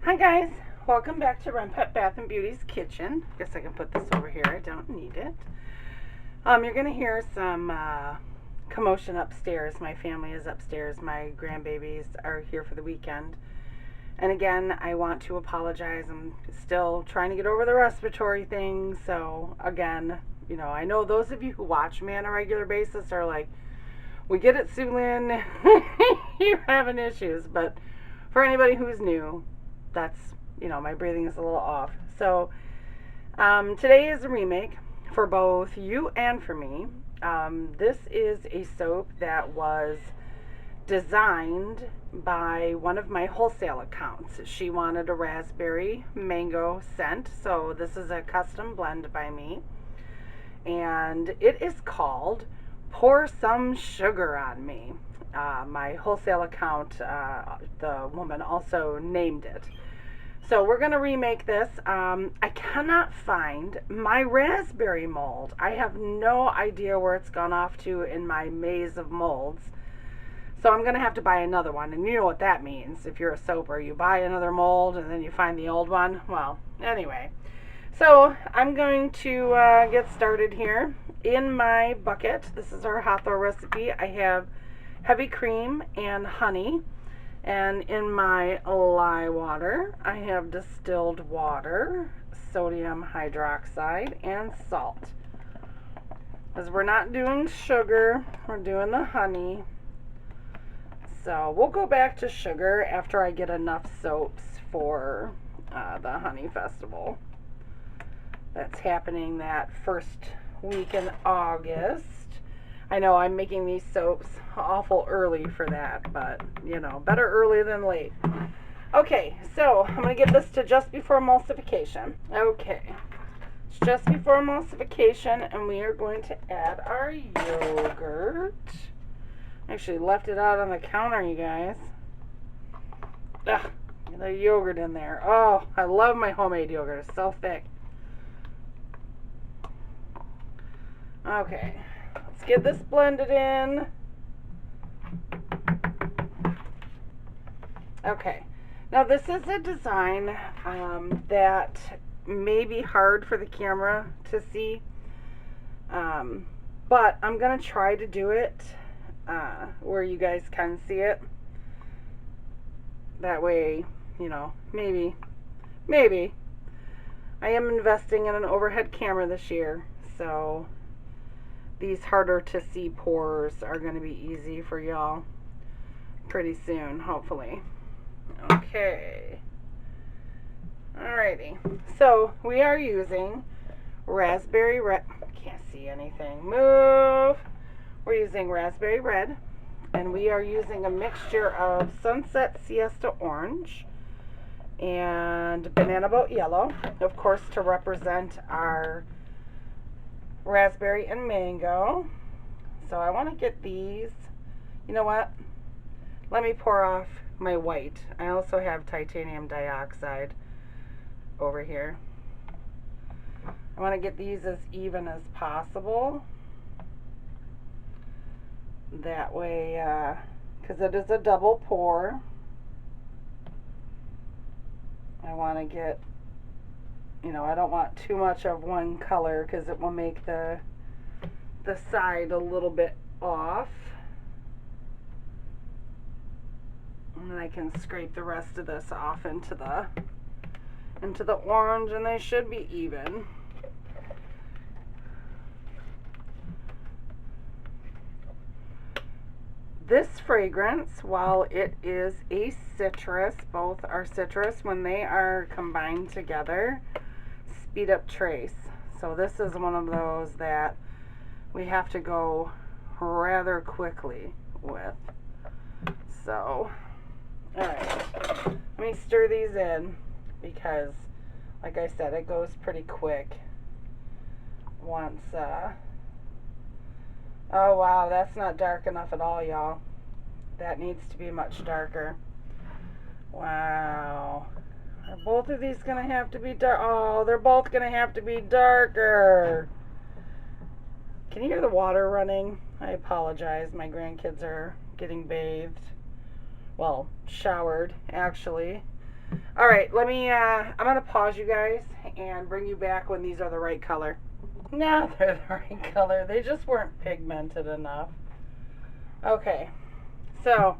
Hi guys, welcome back to Renpet Bath Beauty's kitchen. Guess I can put this over here, I don't need it. You're going to hear some commotion upstairs. My family is upstairs. My grandbabies are here for the weekend. And again, I want to apologize. I'm still trying to get over the respiratory thing. So again, I know those of you who watch me on a regular basis are like, we get it, Sue Lynn. You're having issues. But for anybody who's new, that's, my breathing is a little off. So today is a remake for both you and for me. This is a soap that was designed by one of my wholesale accounts. She wanted a raspberry mango scent, so this is a custom blend by me. And it is called Pour Some Sugar on Me. My wholesale account, the woman also named it. So we're going to remake this. I cannot find my raspberry mold. I have no idea where it's gone off to in my maze of molds. So I'm going to have to buy another one. And you know what that means. If you're a soaper, you buy another mold and then you find the old one. Well, anyway. So I'm going to get started here. In my bucket, this is our Hawthorne recipe, I have heavy cream and honey. And in my lye water, I have distilled water, sodium hydroxide, and salt. Because we're not doing sugar, we're doing the honey. So we'll go back to sugar after I get enough soaps for the honey festival. That's happening that first week in August. I know I'm making these soaps awful early for that, but, better early than late. Okay, so I'm going to get this to just before emulsification. Okay, it's just before emulsification, and we are going to add our yogurt. I actually left it out on the counter, you guys. Ugh, the yogurt in there. Oh, I love my homemade yogurt. It's so thick. Okay. Let's get this blended in. Okay. Now this is a design that may be hard for the camera to see. But I'm going to try to do it where you guys can see it. That way, maybe. I am investing in an overhead camera this year, so these harder to see pores are going to be easy for y'all pretty soon, hopefully. Okay. Alrighty. So we are using raspberry red. Can't see anything. Move. We're using raspberry red, and we are using a mixture of Sunset Siesta Orange and Banana Boat Yellow, of course, to represent our raspberry and mango. So I want to get these. You know what? Let me pour off my white. I also have titanium dioxide over here. I want to get these as even as possible. That way, because it is a double pour, I want to get, I don't want too much of one color because it will make the side a little bit off. And then I can scrape the rest of this off into the orange, and they should be even. This fragrance, while it is a citrus, both are citrus, when they are combined together, speed up trace. So this is one of those that we have to go rather quickly with. So, alright, let me stir these in because, like I said, it goes pretty quick once, oh wow, that's not dark enough at all, y'all. That needs to be much darker. Wow. Are both of these going to have to be dark? Oh, they're both going to have to be darker. Can you hear the water running? I apologize. My grandkids are getting bathed. Well, showered, actually. All right, let me, I'm going to pause you guys and bring you back when these are the right color. No, they're the right color. They just weren't pigmented enough. Okay, so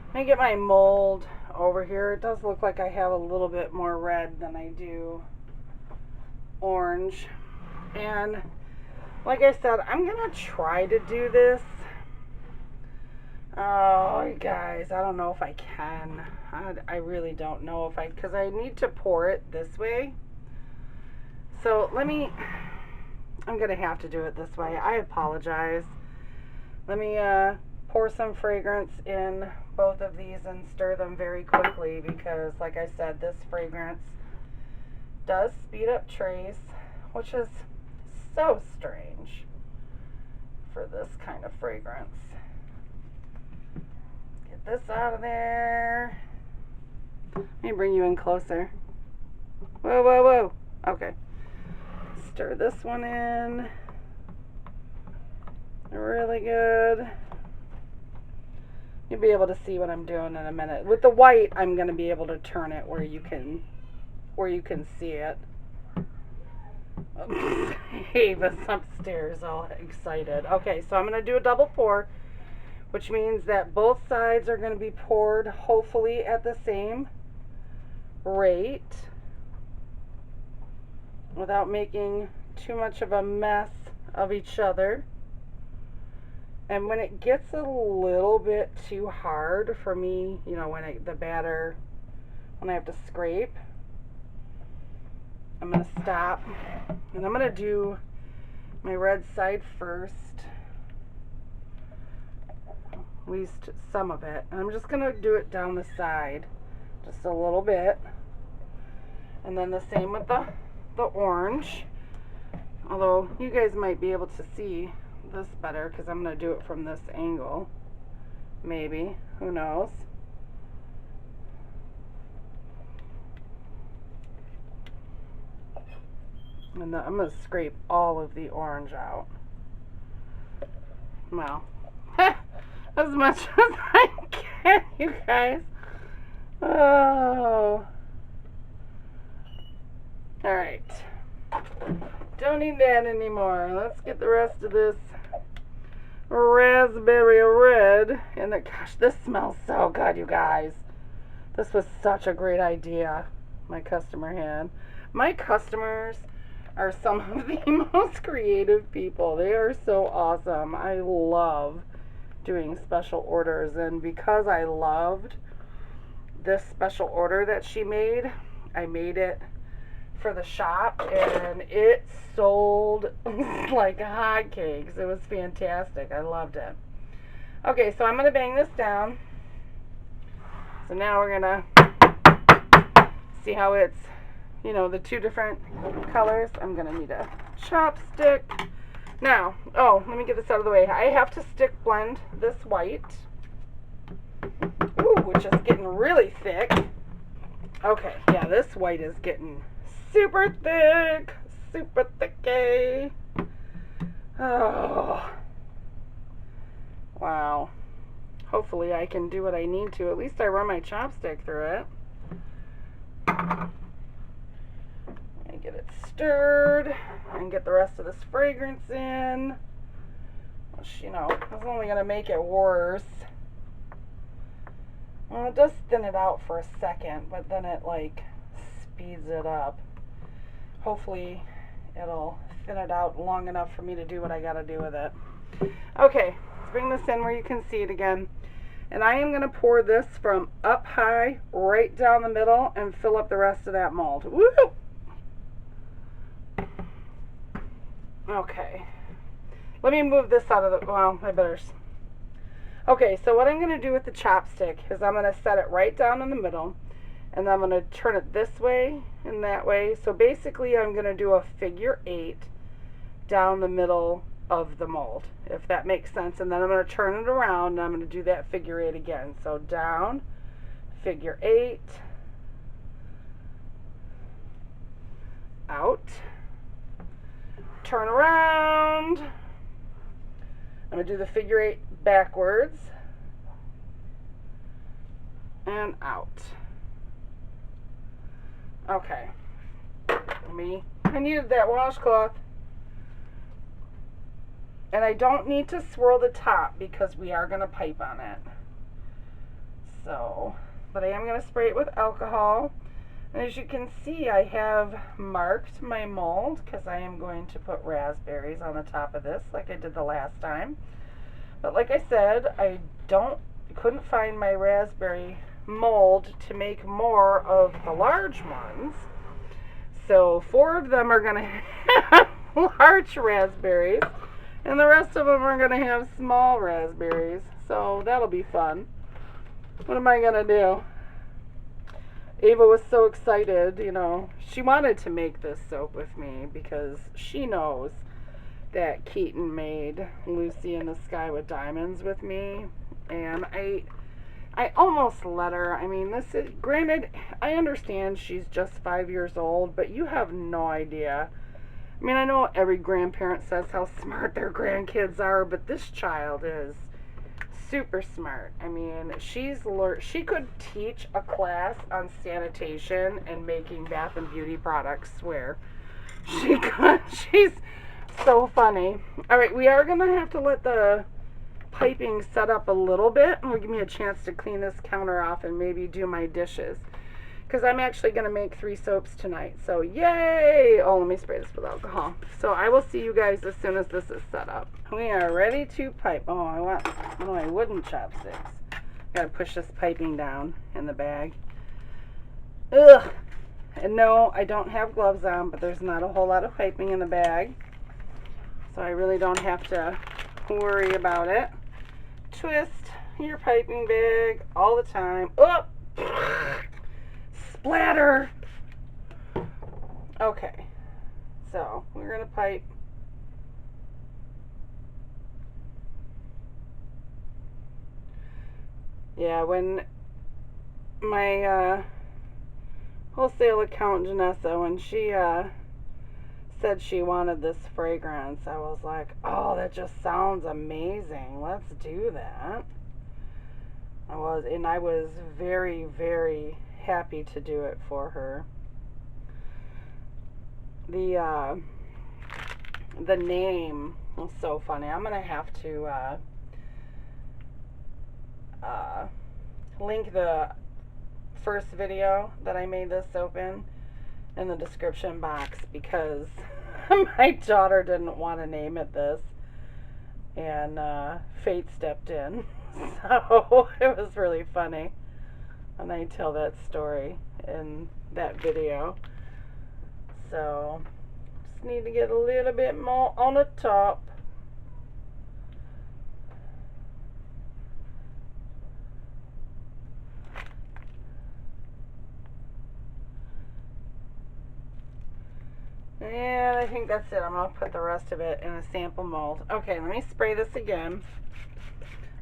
let me get my mold over here. It does look like I have a little bit more red than I do orange. And like I said, I'm going to try to do this. Oh, you guys, I don't know if I can. I really don't know if because I need to pour it this way. So I'm going to have to do it this way. I apologize. Let me pour some fragrance in both of these and stir them very quickly because, like I said, this fragrance does speed up trace, which is so strange for this kind of fragrance. Get this out of there. Let me bring you in closer. Whoa, whoa, whoa. Okay. Stir this one in really good. You'll be able to see what I'm doing in a minute. With the white, I'm going to be able to turn it where you can see it. Ava's upstairs all excited. Okay, so I'm going to do a double pour, which means that both sides are going to be poured hopefully at the same rate without making too much of a mess of each other. And when it gets a little bit too hard for me, you know, when I have to scrape, I'm going to stop. And I'm going to do my red side first. At least some of it. And I'm just going to do it down the side. Just a little bit. And then the same with the orange. Although you guys might be able to see this better because I'm going to do it from this angle. Maybe. Who knows? And I'm going to scrape all of the orange out. Well, as much as I can, you guys. Oh. Alright. Don't need that anymore. Let's get the rest of this raspberry red. And gosh, this smells so good, you guys. This was such a great idea my customer had. My customers are some of the most creative people. They are so awesome. I love doing special orders, and because I loved this special order that she made, I made it for the shop, and it sold like hotcakes. It was fantastic. I loved it. Okay, so I'm going to bang this down. So now we're going to see how it's, you know, the two different colors. I'm going to need a chopstick. Now, oh, let me get this out of the way. I have to stick blend this white. Ooh, which is getting really thick. Okay, yeah, this white is getting super thick. Super thicky. Oh. Wow. Hopefully I can do what I need to. At least I run my chopstick through it. And get it stirred and get the rest of this fragrance in, which, you know, is only going to make it worse. Well, it does thin it out for a second, but then it like speeds it up. Hopefully it'll thin it out long enough for me to do what I got to do with it. Okay, let's bring this in where you can see it again. And I am going to pour this from up high right down the middle and fill up the rest of that mold. Woo! Okay. Let me move this out of the, well, I better. Okay, so what I'm going to do with the chopstick is I'm going to set it right down in the middle, and then I'm going to turn it this way and that way. So basically I'm going to do a figure 8 down the middle of the mold, if that makes sense. And then I'm going to turn it around and I'm going to do that figure 8 again. So down, figure 8, out, turn around. I'm going to do the figure 8 backwards and out. Okay. I needed that washcloth. And I don't need to swirl the top because we are going to pipe on it. So, but I am going to spray it with alcohol. And as you can see, I have marked my mold because I am going to put raspberries on the top of this like I did the last time. But like I said, I couldn't find my raspberry mold to make more of the large ones. So 4 of them are going to have large raspberries, and the rest of them are going to have small raspberries. So that'll be fun. What am I going to do? Ava was so excited, you know. She wanted to make this soap with me because she knows that Keaton made Lucy in the Sky with Diamonds with me. And I almost let her. I mean, this is, granted, I understand she's just 5 years old, but you have no idea. I mean, I know every grandparent says how smart their grandkids are, but this child is super smart. I mean, she could teach a class on sanitation and making bath and beauty products, swear. She could. She's so funny. All right, we are going to have to let the piping set up a little bit. It'll give me a chance to clean this counter off and maybe do my dishes. Because I'm actually going to make 3 soaps tonight. So, yay! Oh, let me spray this with alcohol. So, I will see you guys as soon as this is set up. We are ready to pipe. Oh, I want one of my wooden chopsticks. Gotta push this piping down in the bag. Ugh! And no, I don't have gloves on, but there's not a whole lot of piping in the bag. So, I really don't have to worry about it. Twist your piping bag all the time. Oh! Splatter! Okay, so we're going to pipe. Yeah, when my wholesale account, Janessa, when she said she wanted this fragrance, I was like, oh, that just sounds amazing. Let's do that. I was very, very happy to do it for her. The name was so funny. I'm gonna have to link the first video that I made this soap in the description box because my daughter didn't want to name it this, and fate stepped in. So it was really funny. And I tell that story in that video. So, just need to get a little bit more on the top. And I think that's it. I'm going to put the rest of it in a sample mold. Okay, let me spray this again.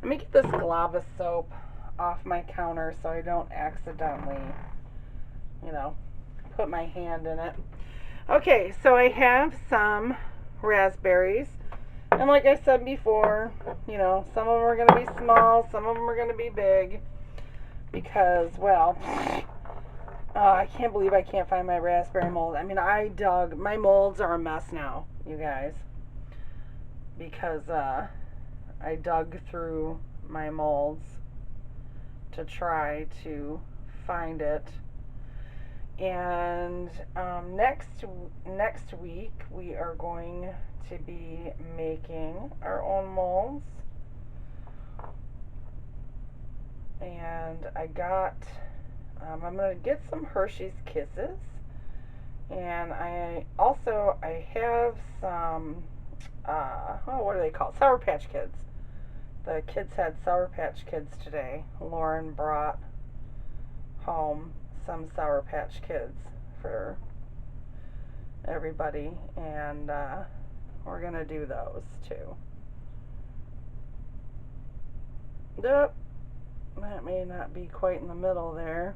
Let me get this Glava soap off my counter so I don't accidentally, you know, put my hand in it. Okay, so I have some raspberries, and like I said before, you know, some of them are going to be small, some of them are going to be big, because, well, I can't believe I can't find my raspberry mold. I mean, my molds are a mess now, you guys, because I dug through my molds to try to find it. And next week we are going to be making our own molds. And I'm gonna get some Hershey's Kisses, and I have some what are they called? Sour Patch Kids. The kids had Sour Patch Kids today. Lauren brought home some Sour Patch Kids for everybody, and we're gonna do those too. Yep, that may not be quite in the middle there.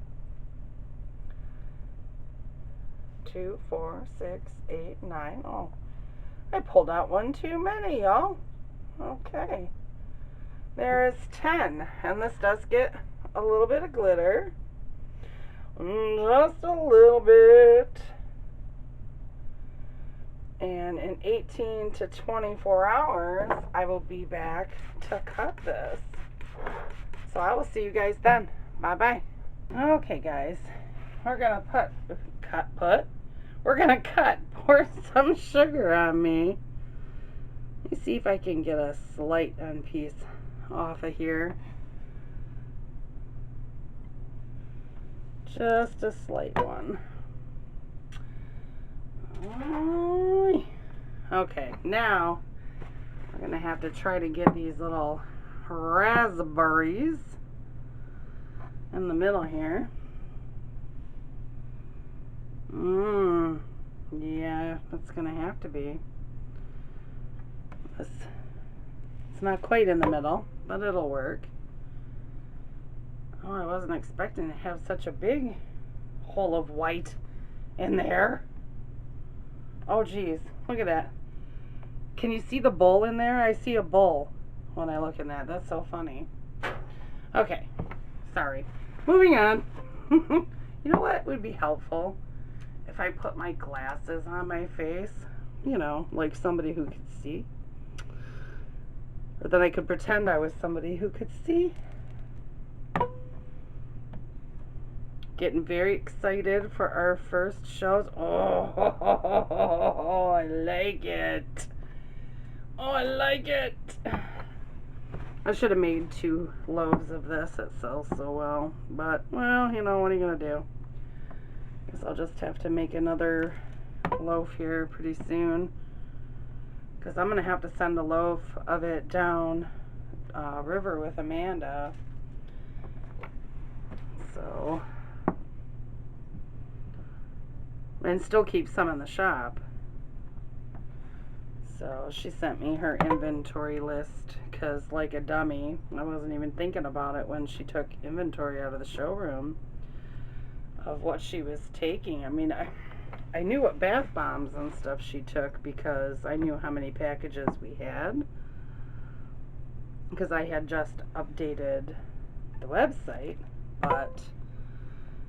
2, 4, 6, 8, 9. Oh, I pulled out one too many, y'all. Okay. There is 10, and this does get a little bit of glitter. Just a little bit. And in 18 to 24 hours, I will be back to cut this. So I will see you guys then. Bye-bye. Okay, guys. We're going to pour some sugar on me. Let me see if I can get a slight end piece off of here. Just a slight one. Okay, now we're going to have to try to get these little raspberries in the middle here. Yeah, that's going to have to be. It's not quite in the middle, but it'll work. Oh, I wasn't expecting to have such a big hole of white in there. Oh, geez. Look at that. Can you see the bowl in there? I see a bowl when I look in that. That's so funny. Okay. Sorry. Moving on. You know what would be helpful? If I put my glasses on my face. You know, like somebody who could see. Or that I could pretend I was somebody who could see. Getting very excited for our first shows. Oh, I like it. Oh, I like it. I should have made 2 loaves of this. It sells so well. But, well, you know, what are you going to do? Guess I'll just have to make another loaf here pretty soon. Because I'm going to have to send a loaf of it down river with Amanda. So... and still keep some in the shop. So she sent me her inventory list because, like a dummy, I wasn't even thinking about it when she took inventory out of the showroom of what she was taking. I mean, I knew what bath bombs and stuff she took because I knew how many packages we had, because I had just updated the website. But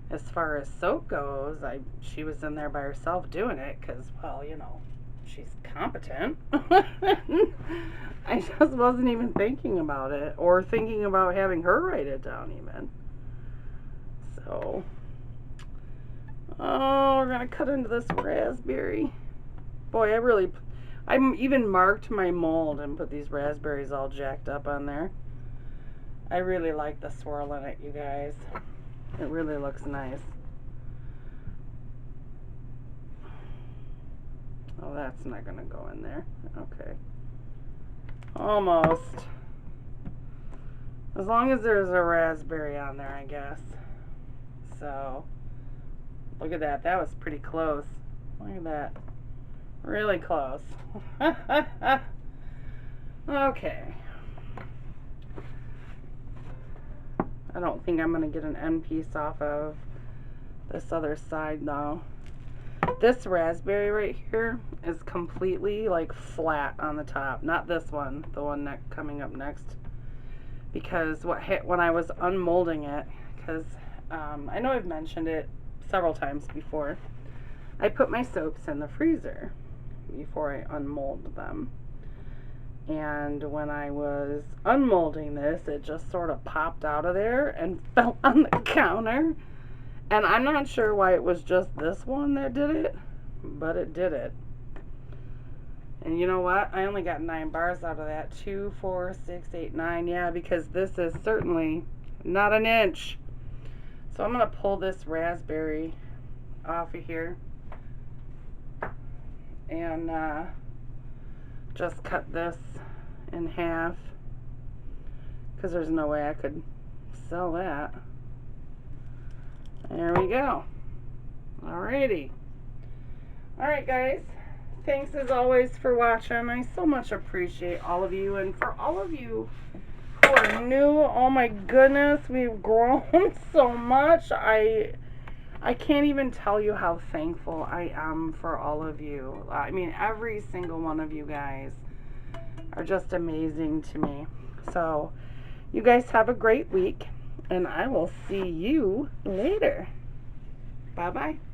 as far as soap goes, she was in there by herself doing it because, well, you know, she's competent. I just wasn't even thinking about it or thinking about having her write it down even. So, oh, we're going to cut into this raspberry. Boy, I even marked my mold and put these raspberries all jacked up on there. I really like the swirl in it, you guys. It really looks nice. Oh, that's not going to go in there. Okay. Almost. As long as there's a raspberry on there, I guess. So, look at that. That was pretty close. Look at that. Really close. Okay. I don't think I'm going to get an end piece off of this other side though. This raspberry right here is completely like flat on the top. Not this one, the one coming up next. Because what hit when I was unmolding it, because I know I've mentioned it several times before, I put my soaps in the freezer before I unmold them. And when I was unmolding this, it just sort of popped out of there and fell on the counter. And I'm not sure why it was just this one that did it, but it did it. And you know what? I only got 9 bars out of that. 2, 4, 6, 8, 9. Yeah, because this is certainly not an inch. So I'm going to pull this raspberry off of here. And just cut this in half, because there's no way I could sell that. There we go. Alrighty. Alright, guys. Thanks as always for watching. I so much appreciate all of you. And for all of you who are new, oh my goodness, we've grown so much. I can't even tell you how thankful I am for all of you. I mean, every single one of you guys are just amazing to me. So, you guys have a great week, and I will see you later. Bye-bye.